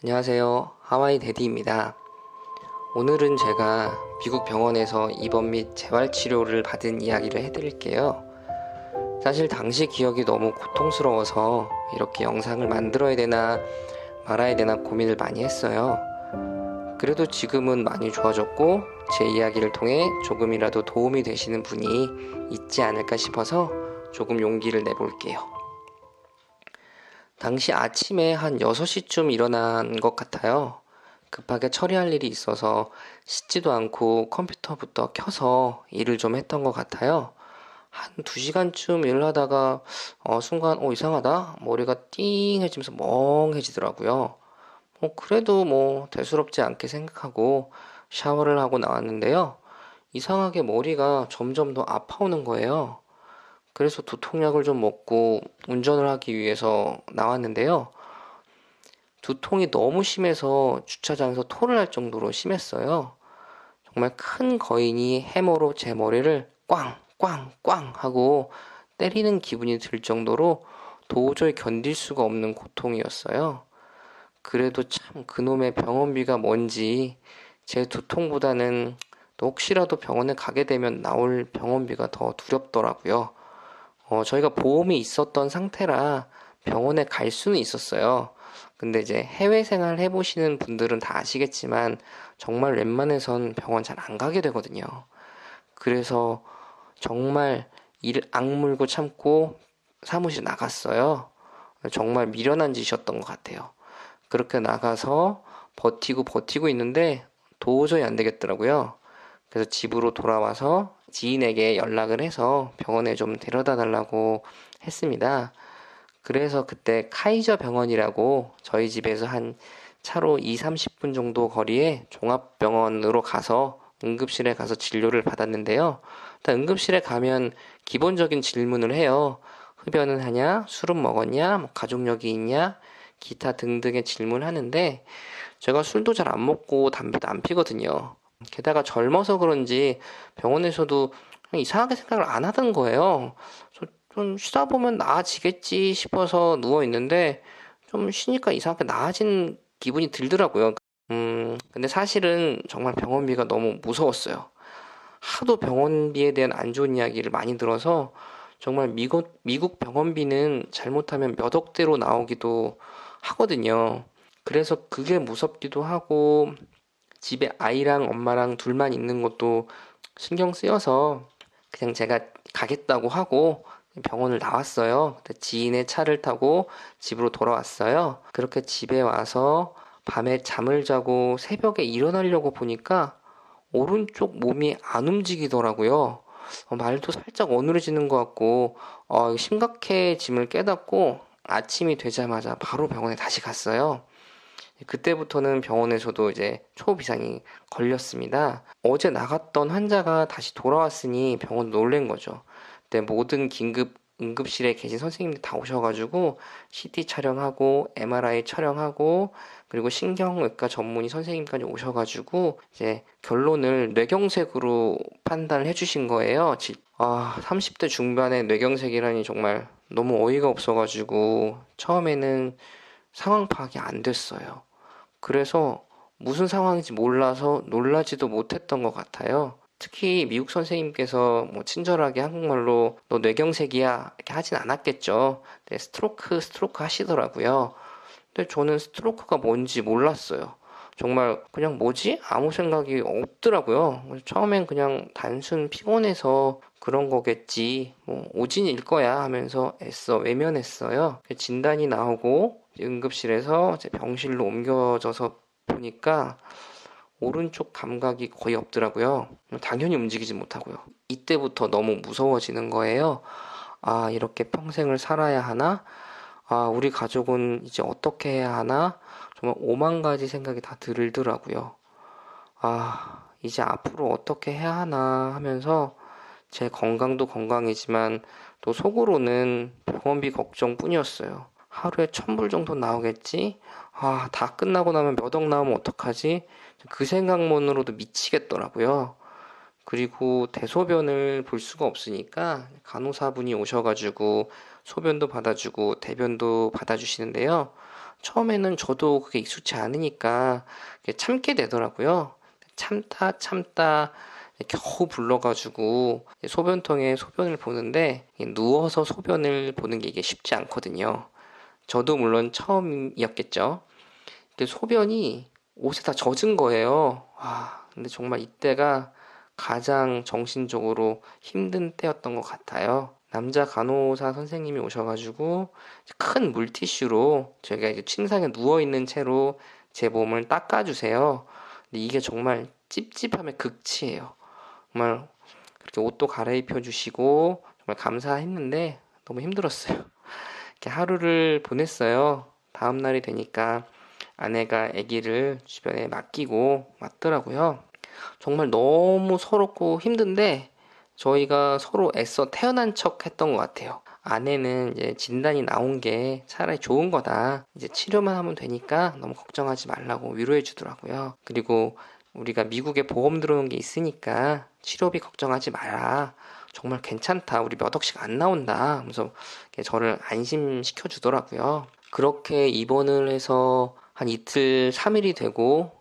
안녕하세요. 하와이 데디입니다. 오늘은 제가 미국 병원에서 입원 및 재활치료를 받은 이야기를 해드릴게요. 사실 당시 기억이 너무 고통스러워서 이렇게 영상을 만들어야 되나 말아야 되나 고민을 많이 했어요. 그래도 지금은 많이 좋아졌고 제 이야기를 통해 조금이라도 도움이 되시는 분이 있지 않을까 싶어서 조금 용기를 내볼게요. 당시 아침에 한 6시쯤 일어난 것 같아요. 급하게 처리할 일이 있어서 씻지도 않고 컴퓨터부터 켜서 일을 좀 했던 것 같아요. 한 2시간쯤 일을 하다가 순간 이상하다. 머리가 띵해지면서 멍해지더라고요. 그래도 대수롭지 않게 생각하고 샤워를 하고 나왔는데요. 이상하게 머리가 점점 더 아파오는 거예요. 그래서 두통약을 좀 먹고 운전을 하기 위해서 나왔는데요. 두통이 너무 심해서 주차장에서 토를 할 정도로 심했어요. 정말 큰 거인이 해머로 제 머리를 꽝, 꽝, 꽝 하고 때리는 기분이 들 정도로 도저히 견딜 수가 없는 고통이었어요. 그래도 참 그놈의 병원비가 뭔지 제 두통보다는 또 혹시라도 병원에 가게 되면 나올 병원비가 더 두렵더라고요. 저희가 보험이 있었던 상태라 병원에 갈 수는 있었어요. 근데 이제 해외 생활 해보시는 분들은 다 아시겠지만 정말 웬만해선 병원 잘 안 가게 되거든요. 그래서 정말 일 악물고 참고 사무실 나갔어요. 정말 미련한 짓이었던 것 같아요. 그렇게 나가서 버티고 있는데 도저히 안 되겠더라고요. 그래서 집으로 돌아와서 지인에게 연락을 해서 병원에 좀 데려다 달라고 했습니다. 그래서 그때 카이저 병원이라고 저희 집에서 한 차로 2, 30분 정도 거리에 종합병원으로 가서 응급실에 가서 진료를 받았는데요. 일단 응급실에 가면 기본적인 질문을 해요. 흡연은 하냐? 술은 먹었냐? 가족력이 있냐? 기타 등등의 질문을 하는데 제가 술도 잘 안 먹고 담배도 안 피거든요. 게다가 젊어서 그런지 병원에서도 그냥 이상하게 생각을 안 하던 거예요. 좀 쉬다 보면 나아지겠지 싶어서 누워 있는데 좀 쉬니까 이상하게 나아진 기분이 들더라고요. 근데 사실은 정말 병원비가 너무 무서웠어요. 하도 병원비에 대한 안 좋은 이야기를 많이 들어서 정말 미국 병원비는 잘못하면 몇 억대로 나오기도 하거든요. 그래서 그게 무섭기도 하고 집에 아이랑 엄마랑 둘만 있는 것도 신경 쓰여서 그냥 제가 가겠다고 하고 병원을 나왔어요. 지인의 차를 타고 집으로 돌아왔어요. 그렇게 집에 와서 밤에 잠을 자고 새벽에 일어나려고 보니까 오른쪽 몸이 안 움직이더라고요. 말도 살짝 어눌해지는 것 같고 심각해짐을 깨닫고 아침이 되자마자 바로 병원에 다시 갔어요. 그때부터는 병원에서도 이제 초비상이 걸렸습니다. 어제 나갔던 환자가 다시 돌아왔으니 병원 놀란 거죠. 근데 모든 긴급 응급실에 계신 선생님들 다 오셔가지고 CT 촬영하고 MRI 촬영하고 그리고 신경외과 전문의 선생님까지 오셔가지고 이제 결론을 뇌경색으로 판단을 해주신 거예요. 30대 중반에 뇌경색이라니 정말 너무 어이가 없어가지고 처음에는 상황 파악이 안 됐어요. 그래서 무슨 상황인지 몰라서 놀라지도 못했던 것 같아요. 특히 미국 선생님께서 친절하게 한국말로 너 뇌경색이야 이렇게 하진 않았겠죠. 네, 스트로크 하시더라고요. 근데 저는 스트로크가 뭔지 몰랐어요. 정말 그냥 뭐지? 아무 생각이 없더라고요. 처음엔 그냥 단순 피곤해서 그런 거겠지. 오진일 거야 하면서 애써 외면했어요. 진단이 나오고 응급실에서 병실로 옮겨져서 보니까 오른쪽 감각이 거의 없더라고요. 당연히 움직이지 못하고요. 이때부터 너무 무서워지는 거예요. 이렇게 평생을 살아야 하나? 우리 가족은 이제 어떻게 해야 하나? 정말 오만 가지 생각이 다 들더라고요. 이제 앞으로 어떻게 해야 하나 하면서 제 건강도 건강이지만 또 속으로는 병원비 걱정뿐이었어요. 하루에 1,000불 정도 나오겠지? 다 끝나고 나면 몇 억 나오면 어떡하지? 그 생각만으로도 미치겠더라고요. 그리고 대소변을 볼 수가 없으니까 간호사분이 오셔가지고 소변도 받아주고 대변도 받아주시는데요. 처음에는 저도 그게 익숙치 않으니까 참게 되더라고요. 참다 참다 겨우 불러가지고 소변통에 소변을 보는데, 누워서 소변을 보는 게 이게 쉽지 않거든요. 저도 물론 처음이었겠죠. 근데 소변이 옷에 다 젖은 거예요. 근데 정말 이때가 가장 정신적으로 힘든 때였던 것 같아요. 남자 간호사 선생님이 오셔가지고 큰 물티슈로 저희가 이제 침상에 누워있는 채로 제 몸을 닦아주세요. 근데 이게 정말 찝찝함의 극치예요. 정말 그렇게 옷도 갈아입혀 주시고 정말 감사했는데 너무 힘들었어요. 이렇게 하루를 보냈어요. 다음 날이 되니까 아내가 아기를 주변에 맡기고 왔더라고요. 정말 너무 서럽고 힘든데 저희가 서로 애써 태어난 척 했던 것 같아요. 아내는 이제 진단이 나온 게 차라리 좋은 거다, 이제 치료만 하면 되니까 너무 걱정하지 말라고 위로해 주더라고요. 그리고 우리가 미국에 보험 들어오는 게 있으니까 치료비 걱정하지 마라, 정말 괜찮다, 우리 몇 억씩 안 나온다 하면서 저를 안심시켜 주더라고요. 그렇게 입원을 해서 한 이틀 3일이 되고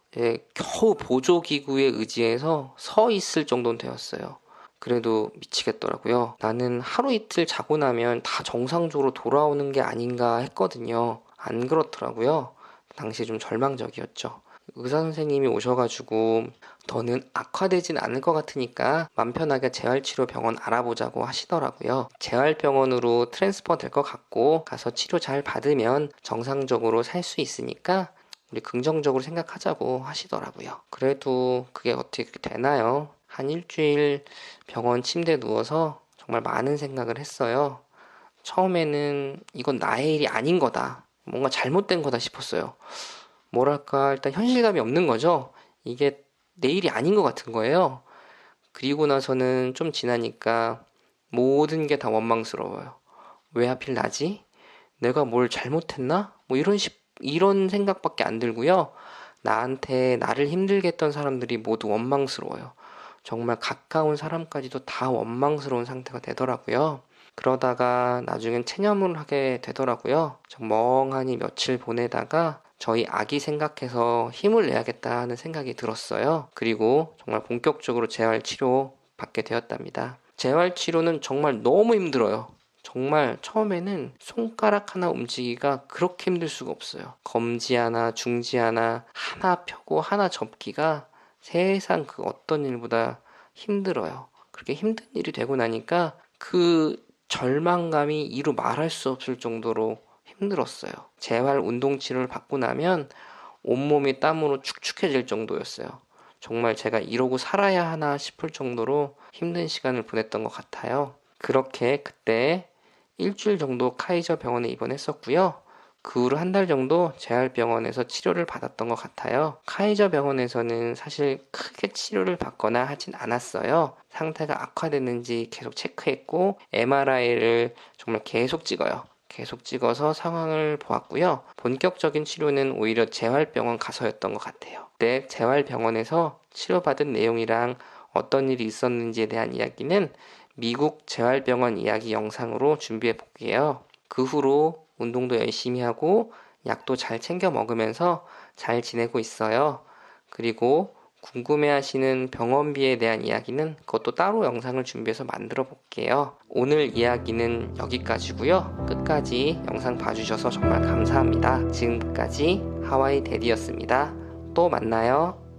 겨우 보조기구에 의지해서 서 있을 정도는 되었어요. 그래도 미치겠더라고요. 나는 하루 이틀 자고 나면 다 정상적으로 돌아오는 게 아닌가 했거든요. 안 그렇더라고요. 당시에 좀 절망적이었죠. 의사 선생님이 오셔가지고 너는 악화되진 않을 것 같으니까 맘 편하게 재활치료병원 알아보자고 하시더라고요. 재활병원으로 트랜스퍼 될 것 같고 가서 치료 잘 받으면 정상적으로 살 수 있으니까 우리 긍정적으로 생각하자고 하시더라고요. 그래도 그게 어떻게 되나요? 한 일주일 병원 침대에 누워서 정말 많은 생각을 했어요. 처음에는 이건 나의 일이 아닌 거다, 뭔가 잘못된 거다 싶었어요. 뭐랄까, 일단 현실감이 없는 거죠. 이게 내 일이 아닌 것 같은 거예요. 그리고 나서는 좀 지나니까 모든 게 다 원망스러워요. 왜 하필 나지? 내가 뭘 잘못했나? 뭐 이런 생각밖에 안 들고요. 나한테 나를 힘들게 했던 사람들이 모두 원망스러워요. 정말 가까운 사람까지도 다 원망스러운 상태가 되더라고요. 그러다가 나중엔 체념을 하게 되더라고요. 멍하니 며칠 보내다가 저희 아기 생각해서 힘을 내야겠다 하는 생각이 들었어요. 그리고 정말 본격적으로 재활치료 받게 되었답니다. 재활치료는 정말 너무 힘들어요. 정말 처음에는 손가락 하나 움직이기가 그렇게 힘들 수가 없어요. 검지 하나, 중지 하나 펴고 하나 접기가 세상 그 어떤 일보다 힘들어요. 그렇게 힘든 일이 되고 나니까 그 절망감이 이루 말할 수 없을 정도로 힘들었어요. 재활 운동 치료를 받고 나면 온몸이 땀으로 축축해질 정도였어요. 정말 제가 이러고 살아야 하나 싶을 정도로 힘든 시간을 보냈던 것 같아요. 그렇게 그때 일주일 정도 카이저 병원에 입원했었고요. 그 후로 한 달 정도 재활병원에서 치료를 받았던 것 같아요. 카이저 병원에서는 사실 크게 치료를 받거나 하진 않았어요. 상태가 악화됐는지 계속 체크했고 MRI를 정말 계속 찍어요. 계속 찍어서 상황을 보았고요. 본격적인 치료는 오히려 재활병원 가서였던 것 같아요. 그때 재활병원에서 치료받은 내용이랑 어떤 일이 있었는지에 대한 이야기는 미국 재활병원 이야기 영상으로 준비해 볼게요. 그 후로 운동도 열심히 하고 약도 잘 챙겨 먹으면서 잘 지내고 있어요. 그리고 궁금해하시는 병원비에 대한 이야기는 그것도 따로 영상을 준비해서 만들어 볼게요. 오늘 이야기는 여기까지고요. 끝까지 영상 봐주셔서 정말 감사합니다. 지금까지 하와이 데디였습니다. 또 만나요.